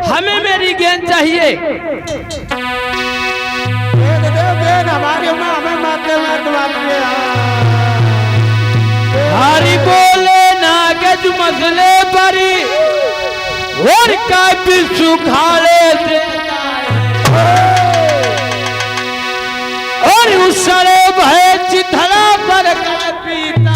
हमें मेरी गेंद चाहिए। हरी बोले नागज मसले परी और काफी सुखाड़े देता है और उसरे भय चिथड़ा पर पीता।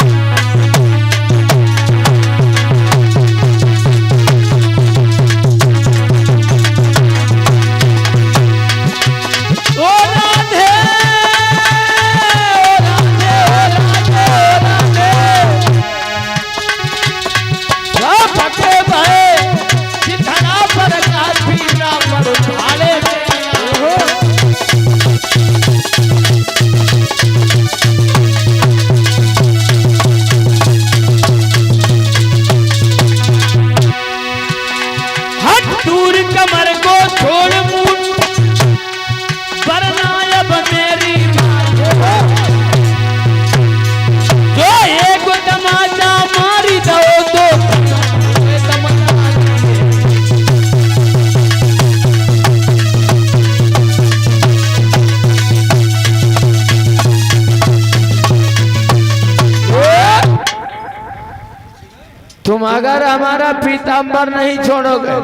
तुम अगर हमारा पीताम्बर नहीं छोड़ोगे,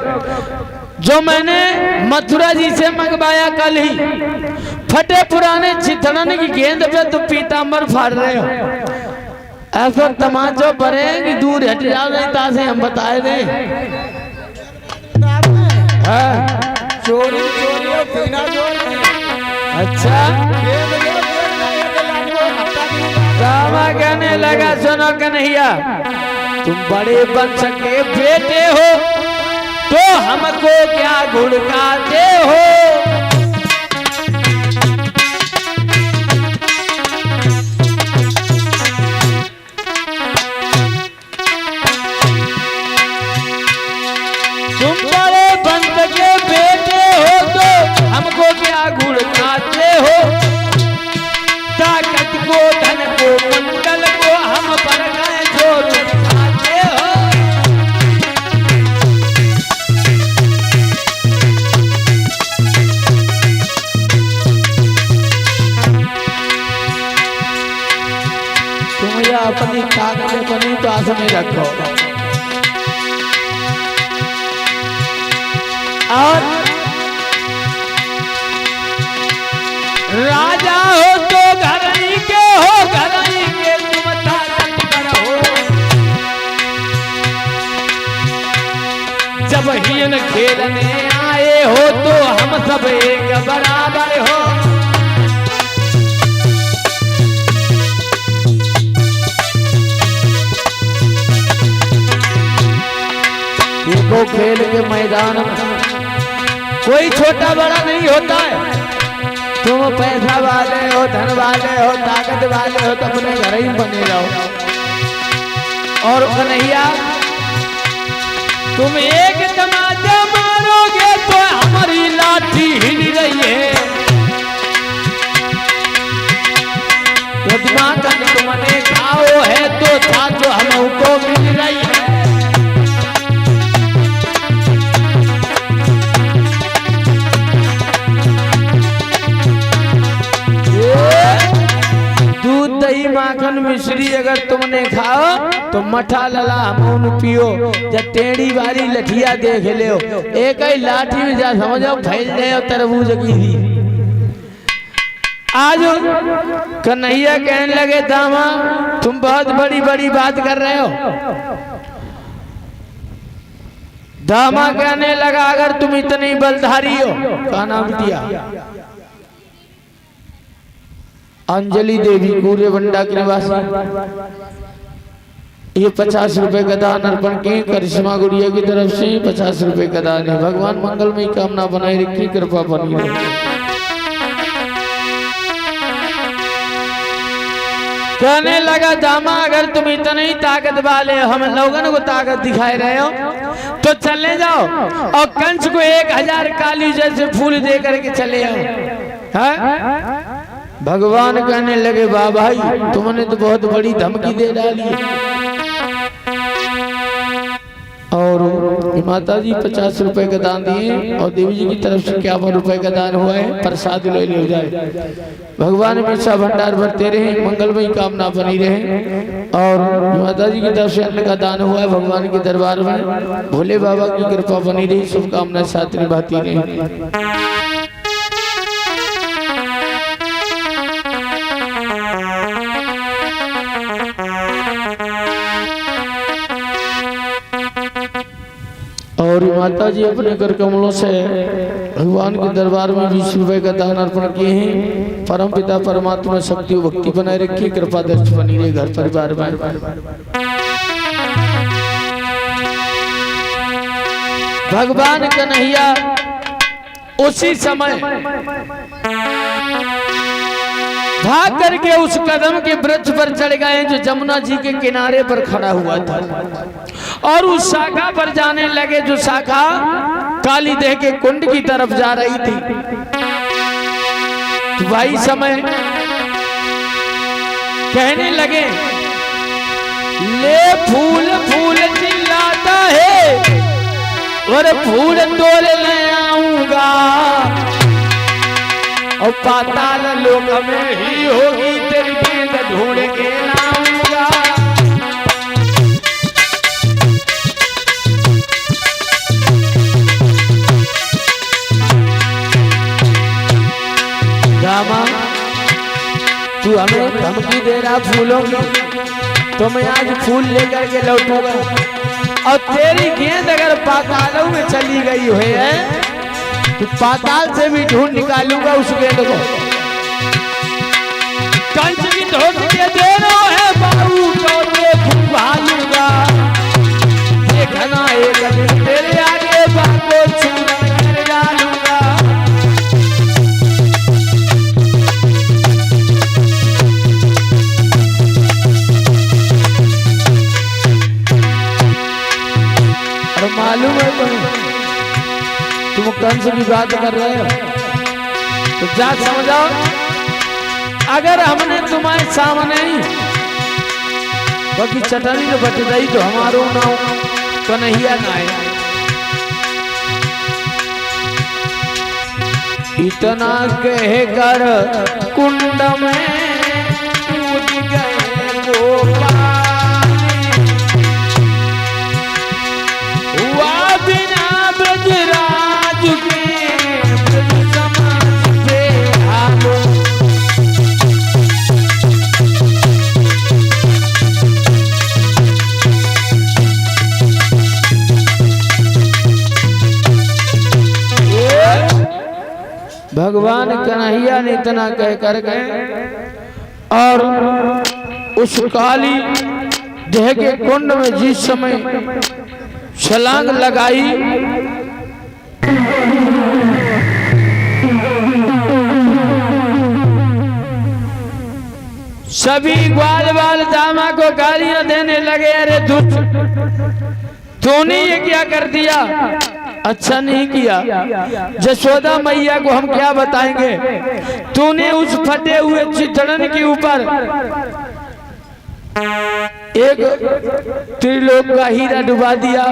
जो मैंने मथुरा जी से मंगवाया कल ही, फटे पुराने चिथड़न की गेंद पे तुम पीताम्बर फाड़ रहे हो। ऐसा तमाचो भरे कि दूर हट जाओ, नहीं तासे हम बताए दे। चोरी चोरी बिना चोरी। अच्छा रामा कहने लगा, सुनो कन्हैया, तुम बड़े वंश के बेटे हो तो हमको क्या गुड़काते हो। तुम बड़े वंश के बेटे हो तो हमको क्या गुड़काते हो। ताकत को धन को मंडल को हम पर गए जोर अपनी ताकत बनी तो आस में रखो। और राजा हो तो घर ही के हो, घर ही के तुम ताकत पर हो। जब हियन खेलने आए हो तो हम सब एक बराबर हो। देखो खेल के मैदान में कोई छोटा बड़ा नहीं होता है। तुम पैसा वाले हो, धन वाले हो, ताकत वाले हो तो अपने घर ही बने रहो। और कन्हैया, तुम एक तमाचा मारोगे तो हमारी लाठी हिल रही है। तुमने खाओ है तो था जो हमको मिल रही है। दूध दही माखन मिश्री अगर तुमने खाओ तो मठा लला मून पियो। जब टेढ़ी वाली लठिया देख ले हो, एक ही लाठी में जा समझो फैल जाए तरबूज की ही। आज कन्हैया कहने लगे, दामा तुम बहुत बड़ी बड़ी बात कर रहे हो। दामा कहने लगा, अगर तुम इतनी बलधारी हो, क्या नाम दिया? अंजलि देवी पूरे बंडा के निवासी। ये 50 रुपए का दान अर्पण के करिश्मा गुड़िया की तरफ से 50 रुपए का दान है। भगवान मंगलमय कामना बनाए रखी, कृपा बनी रहे। कहने लगा, दामा अगर तुम इतनी ताकत वाले हम लोगों को ताकत दिखाए रहे हो तो चले जाओ और कंस को 1000 काली जैसे फूल दे करके चले आओ। भगवान कहने लगे, वाह भाई तुमने तो बहुत बड़ी धमकी दे डाली। और माता जी 50 रुपए का दान दिए और देवी जी की तरफ से 51 रुपए का दान हुआ है। प्रसाद ले ले जाए। भगवान हमेशा भंडार भरते रहे, मंगलमयी कामना बनी रहे। और माता जी की तरफ से अन्न का दान हुआ है भगवान के दरबार में। भोले बाबा की कृपा बनी रही, शुभकामनाएं साथ निभाती रही। और माता जी अपने कर कमलों से भगवान के दरबार में 20 रुपए का दान अर्पण किए हैं। परम पिता परमात्मा शक्ति और भक्ति बनाए रखिए, कृपा दृष्टि बनी रहे घर परिवार में। भगवान कन्हैया उसी समय भाग करके उस कदम के वृक्ष पर चढ़ गए जो जमुना जी के किनारे पर खड़ा हुआ था, और उस शाखा पर जाने लगे जो शाखा काली देह के कुंड की तरफ जा रही थी। तो भाई समय कहने लगे, ले फूल फूल चिल्लाता है और फूल तोड़ ले आऊंगा, और पाताल लोक में ही होगी तेरी गेंद ढूंढ के लाऊंगा। रामा तू हमें धमकी दे रहा फूलों की, तो मैं आज फूल लेकर के लौटूंगा, और तेरी गेंद अगर पातालों में चली गई है तो पाताल से भी ढूंढ निकालूंगा उस गेंद को। कंच की धोख के दे रहा है बाबू, तो भालूंगा, देखना एक दिन तेरे आगे बाबू चूरन कर डालूंगा। और मालूम है तुम कंस की बात कर रहे हो, तो जा समझाओ, अगर हमने तुम्हारे सामने ही बाकी चटनी न बट गई तो हमारो नाम कन्हैया ना है। इतना कहकर कुंड में कूद गए गोपाल, हुआ बिना ब्रजराज के ब्रज समाज पे हालो। भगवान कन्हैया ने इतना कह कर गए और उस काली देह के कुंड में जिस समय छलांग लगाई, सभी ग्वाल बाल दामा को गालियां देने लगे, अरे दुष्ट तूने ये क्या कर दिया, अच्छा नहीं किया। जसोदा मैया को हम क्या बताएंगे, तूने उस फटे हुए चितड़न के ऊपर एक त्रिलोक का हीरा डुबा दिया,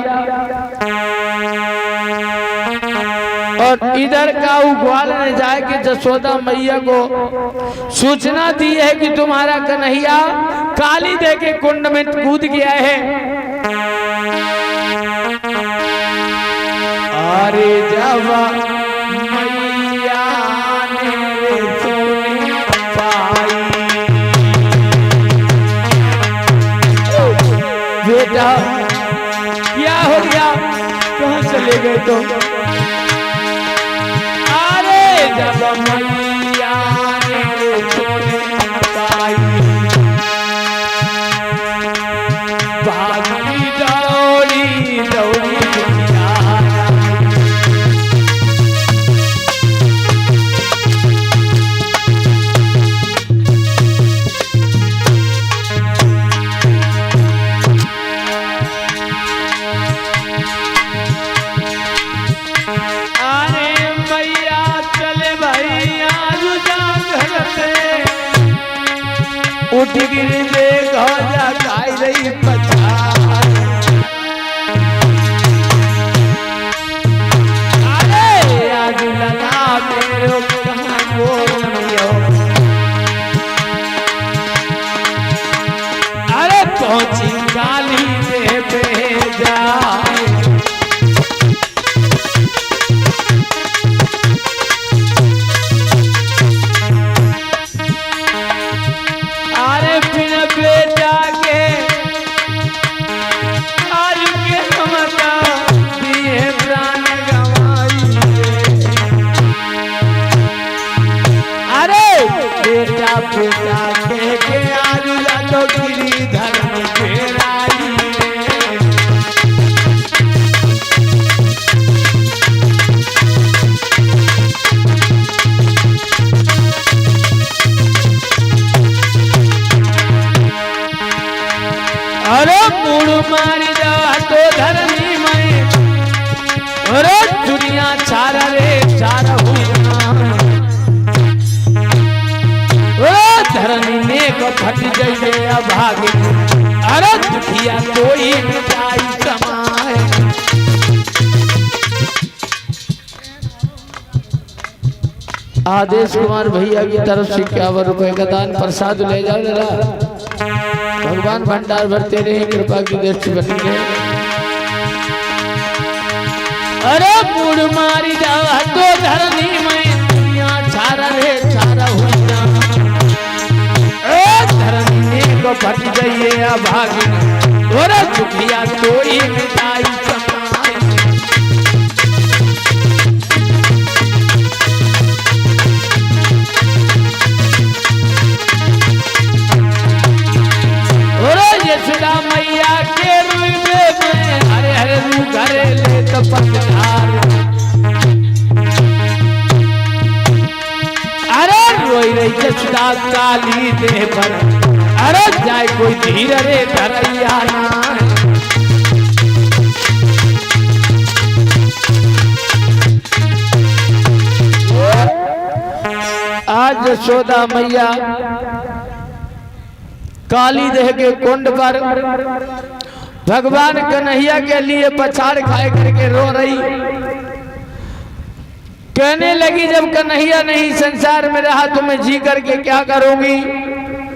और इधर का ग्वाल ने जाके जसोदा मैया को सूचना दी है कि तुम्हारा कन्हैया काली दे के कुंड में कूद गया है। अरे जब मैया ने सुनी पाई, बेटा क्या हो गया, कहाँ चले गए तो? अरे जब मैया ने सुनी पाई, भागी दौड़ी दौड़ी उठ गिरी में गौजा खाई रही पछाड़, अभागिन, अरे दुखिया कोई मिठाई कमाए। आदेश कुमार भैया की तरफ से 51 रुपए का दान प्रसाद ले जाओ जरा। भगवान भंडार भरते रहे, कृपा की दृष्टि बनी रहे। अरे मुड़ मारी जावा तो धरनी में दुनिया छारा रे छारा हुआ, धरनी को फट गई अभागिन, और दुखिया कोई मिठाई कमाए। यशोदा मैया के रूप में हरे हरे रूप घरे ले तो पकड़ार, अरे रोई रही यशोदा काली देह पर, अरे जाए कोई धीरे रे धरैया ना। आज यशोदा मैया काली देह के कुंड पर भगवान कन्हैया के लिए पछाड़ खाए करके रो रही। कहने लगी जब कन्हैया नहीं संसार में रहा तो मैं जी करके क्या करूंगी।